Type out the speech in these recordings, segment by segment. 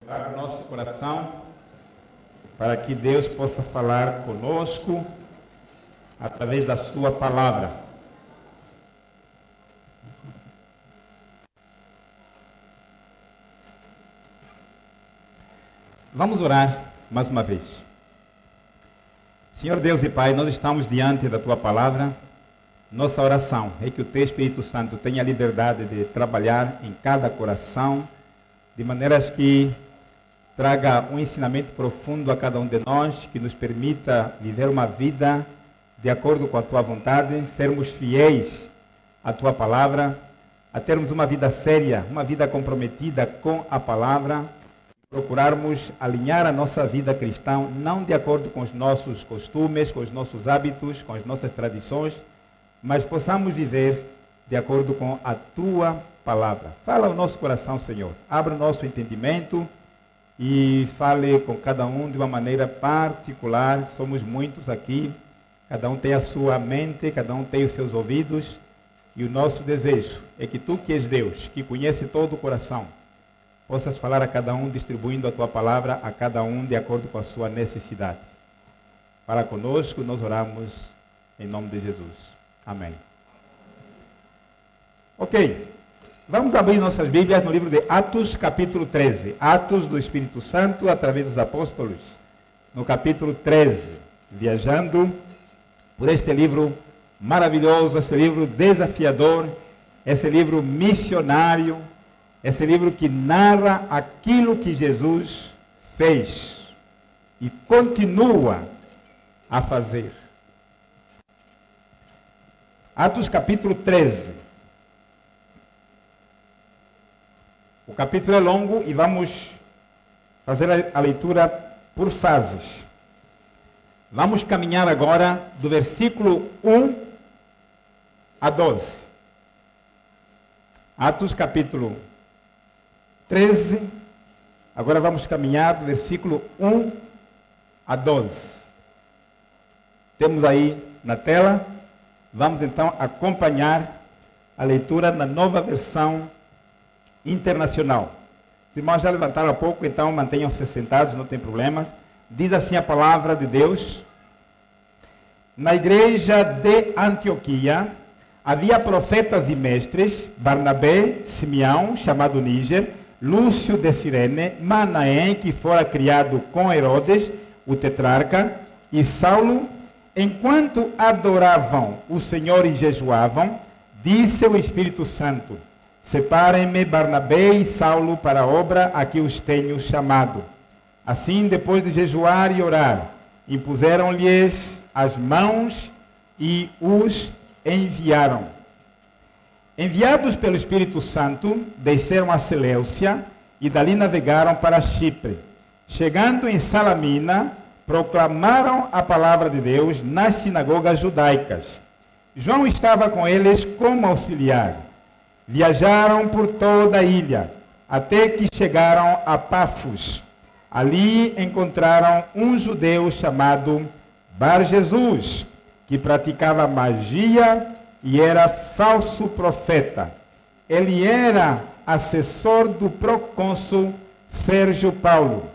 Para o nosso coração, para que Deus possa falar conosco através da sua palavra. Vamos orar mais uma vez. Senhor Deus e Pai, nós estamos diante da tua palavra. Nossa oração é que o teu Espírito Santo tenha liberdade de trabalhar em cada coração, de maneiras que traga um ensinamento profundo a cada um de nós, que nos permita viver uma vida de acordo com a tua vontade, sermos fiéis à tua palavra, a termos uma vida séria, uma vida comprometida com a palavra, procurarmos alinhar a nossa vida cristã, não de acordo com os nossos costumes, com os nossos hábitos, com as nossas tradições, mas possamos viver de acordo com a tua palavra. Fala ao nosso coração, Senhor. Abra o nosso entendimento e fale com cada um de uma maneira particular. Somos muitos aqui, cada um tem a sua mente, cada um tem os seus ouvidos, e o nosso desejo é que tu, que és Deus, que conhece todo o coração, possas falar a cada um, distribuindo a tua palavra a cada um de acordo com a sua necessidade. Fala conosco, nós oramos em nome de Jesus. Amém. Ok. Vamos abrir nossas Bíblias no livro de Atos, capítulo 13. Atos do Espírito Santo através dos apóstolos. No capítulo 13. Viajando por este livro maravilhoso, esse livro desafiador, esse livro missionário, esse livro que narra aquilo que Jesus fez e continua a fazer. Atos capítulo 13. O capítulo é longo e vamos fazer a leitura por fases. Vamos caminhar agora do versículo 1 a 12. Atos capítulo 13. Agora vamos caminhar do versículo 1 a 12. Temos aí na tela. Vamos então acompanhar a leitura na nova versão internacional. Os irmãos já levantaram há pouco, então mantenham-se sentados, não tem problema. Diz assim a palavra de Deus: na igreja de Antioquia havia profetas e mestres, Barnabé, Simeão, chamado Níger, Lúcio de Cirene, Manaém, que fora criado com Herodes, o tetrarca, e Saulo. Enquanto adoravam o Senhor e jejuavam, disse o Espírito Santo: separem-me Barnabé e Saulo para a obra a que os tenho chamado. Assim, depois de jejuar e orar, impuseram-lhes as mãos e os enviaram. Enviados pelo Espírito Santo, desceram a Seleucia e dali navegaram para Chipre. Chegando em Salamina, proclamaram a palavra de Deus nas sinagogas judaicas. João estava com eles como auxiliar. Viajaram por toda a ilha, até que chegaram a Pafos. Ali encontraram um judeu chamado Bar-Jesus, que praticava magia e era falso profeta. Ele era assessor do procônsul Sérgio Paulo.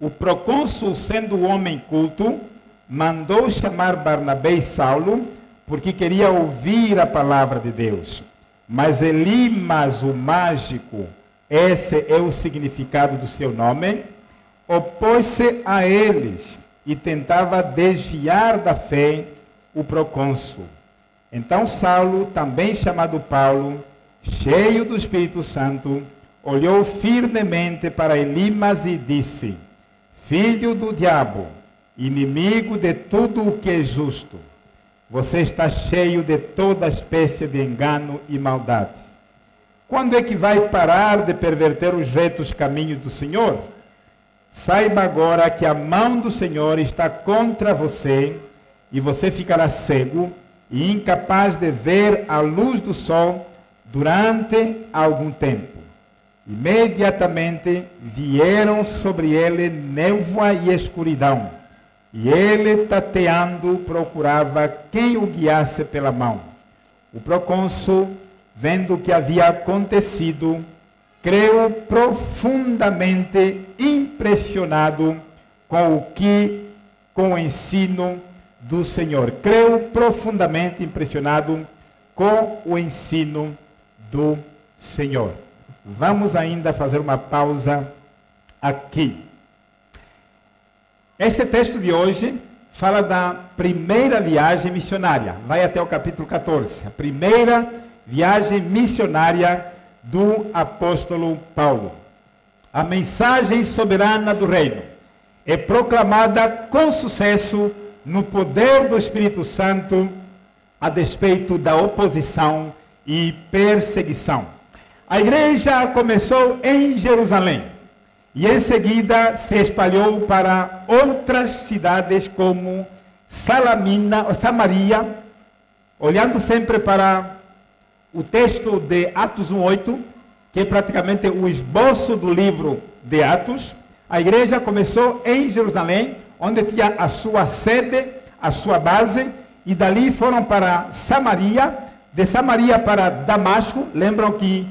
O procônsul, sendo homem culto, mandou chamar Barnabé e Saulo, porque queria ouvir a palavra de Deus. Mas Elimas, o mágico, esse é o significado do seu nome, opôs-se a eles e tentava desviar da fé o procônsul. Então Saulo, também chamado Paulo, cheio do Espírito Santo, olhou firmemente para Elimas e disse: filho do diabo, inimigo de tudo o que é justo, você está cheio de toda espécie de engano e maldade. Quando é que vai parar de perverter os retos caminhos do Senhor? Saiba agora que a mão do Senhor está contra você, e você ficará cego e incapaz de ver a luz do sol durante algum tempo. Imediatamente vieram sobre ele névoa e escuridão, e ele, tateando, procurava quem o guiasse pela mão. O procônsul, vendo o que havia acontecido, creio profundamente impressionado com o ensino do Senhor. Creio profundamente impressionado com o ensino do Senhor. Vamos ainda fazer uma pausa aqui. Este texto de hoje fala da primeira viagem missionária. Vai até o capítulo 14. A primeira viagem missionária do apóstolo Paulo. A mensagem soberana do reino é proclamada com sucesso no poder do Espírito Santo, a despeito da oposição e perseguição. A igreja começou em Jerusalém e em seguida se espalhou para outras cidades como Samaria, olhando sempre para o texto de Atos 1:8, que é praticamente o esboço do livro de Atos. A igreja começou em Jerusalém, onde tinha a sua sede, a sua base, e dali foram para Samaria, de Samaria para Damasco. Lembram que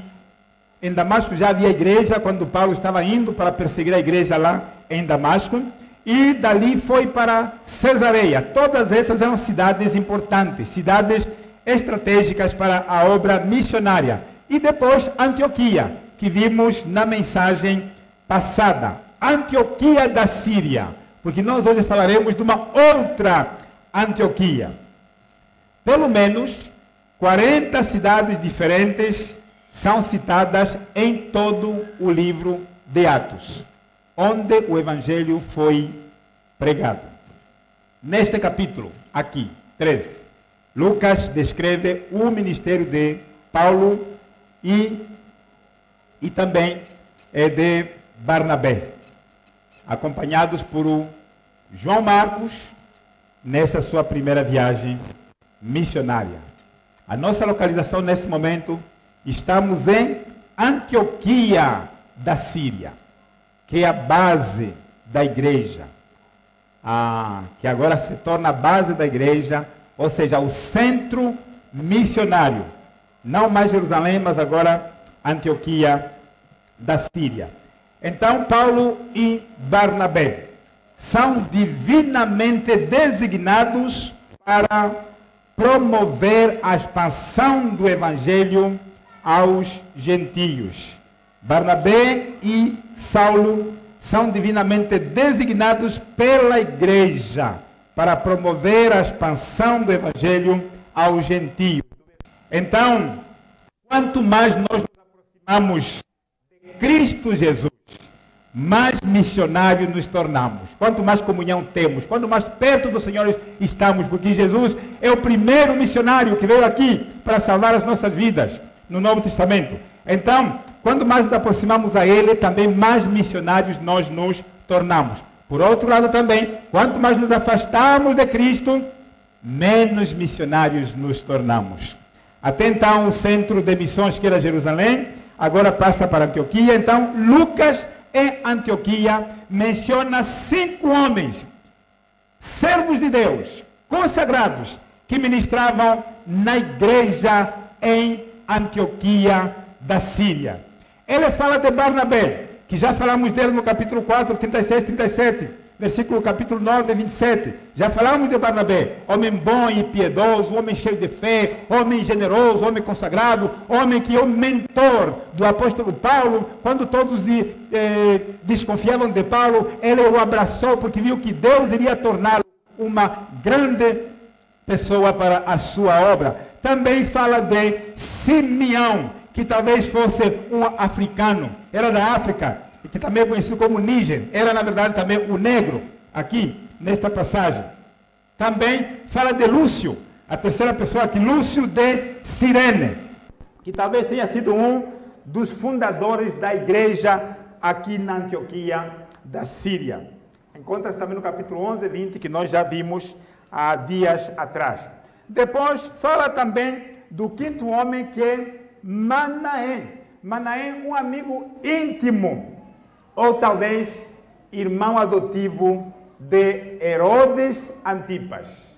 em Damasco já havia igreja, quando Paulo estava indo para perseguir a igreja lá em Damasco, e dali foi para Cesareia. Todas essas eram cidades importantes, cidades estratégicas para a obra missionária. E depois Antioquia, que vimos na mensagem passada. Antioquia da Síria, porque nós hoje falaremos de uma outra Antioquia. Pelo menos 40 cidades diferentes são citadas em todo o livro de Atos, onde o evangelho foi pregado. Neste capítulo, aqui, 13, Lucas descreve o ministério de Paulo e também de Barnabé, acompanhados por João Marcos, nessa sua primeira viagem missionária. A nossa localização nesse momento, estamos em Antioquia da Síria, que é a base da igreja, que agora se torna a base da igreja, ou seja, o centro missionário. Não mais Jerusalém, mas agora Antioquia da Síria. Então, Paulo e Barnabé são divinamente designados para promover a expansão do evangelho aos gentios. Barnabé e Saulo são divinamente designados pela igreja para promover a expansão do evangelho aos gentios. Então, quanto mais nós nos aproximamos de Cristo Jesus, mais missionários nos tornamos. Quanto mais comunhão temos, quanto mais perto do Senhor estamos, porque Jesus é o primeiro missionário que veio aqui para salvar as nossas vidas no Novo Testamento. Então, quanto mais nos aproximamos a Ele, também mais missionários nós nos tornamos. Por outro lado também, quanto mais nos afastamos de Cristo, menos missionários nos tornamos. Até então, o centro de missões, que era Jerusalém, agora passa para Antioquia. Então, Lucas, em Antioquia, menciona 5 homens, servos de Deus, consagrados, que ministravam na igreja em Antioquia da Síria. Ele fala de Barnabé, que já falamos dele no capítulo 4, 36, 37, versículo capítulo 9, 27. Já falamos de Barnabé, homem bom e piedoso, homem cheio de fé, homem generoso, homem consagrado, homem que é o mentor do apóstolo Paulo. Quando todos desconfiavam de Paulo, ele o abraçou porque viu que Deus iria torná-lo uma grande pessoa para a sua obra. Também fala de Simeão, que talvez fosse um africano, era da África, e que também é conhecido como Níger, era na verdade também o negro, aqui nesta passagem. Também fala de Lúcio, a terceira pessoa aqui, Lúcio de Cirene, que talvez tenha sido um dos fundadores da igreja aqui na Antioquia da Síria. Encontra-se também no capítulo 11 e 20, que nós já vimos há dias atrás. Depois fala também do 5º homem, que é Manaém. Manaém, um amigo íntimo, ou talvez irmão adotivo de Herodes Antipas.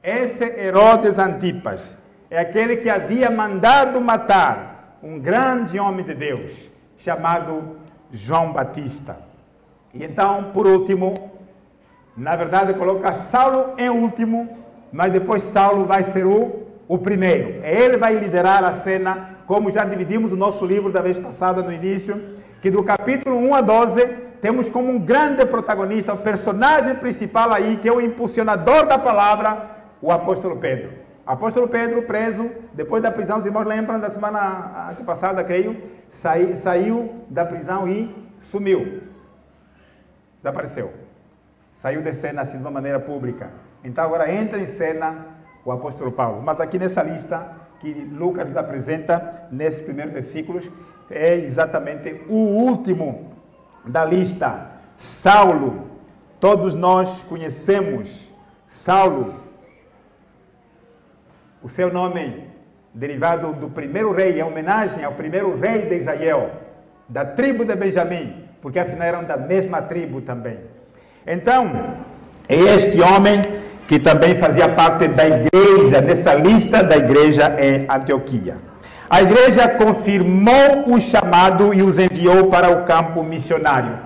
Esse Herodes Antipas é aquele que havia mandado matar um grande homem de Deus, chamado João Batista. E então, por último, na verdade, coloca Saulo em último, mas depois Saulo vai ser o primeiro. Ele vai liderar a cena, como já dividimos o nosso livro da vez passada, no início, que do capítulo 1 a 12, temos como um grande protagonista, o personagem principal aí, que é o impulsionador da palavra, o apóstolo Pedro. O apóstolo Pedro, preso, depois da prisão, os irmãos lembram da semana passada, creio, saiu da prisão e sumiu. Desapareceu. Saiu de cena assim de uma maneira pública. Então agora entra em cena o apóstolo Paulo. Mas aqui nessa lista que Lucas nos apresenta, nesses primeiros versículos, é exatamente o último da lista. Saulo. Todos nós conhecemos Saulo. O seu nome, derivado do primeiro rei, em homenagem ao primeiro rei de Israel, da tribo de Benjamim, porque afinal eram da mesma tribo também. Então, é este homem que também fazia parte da igreja, dessa lista da igreja em Antioquia. A igreja confirmou o chamado e os enviou para o campo missionário.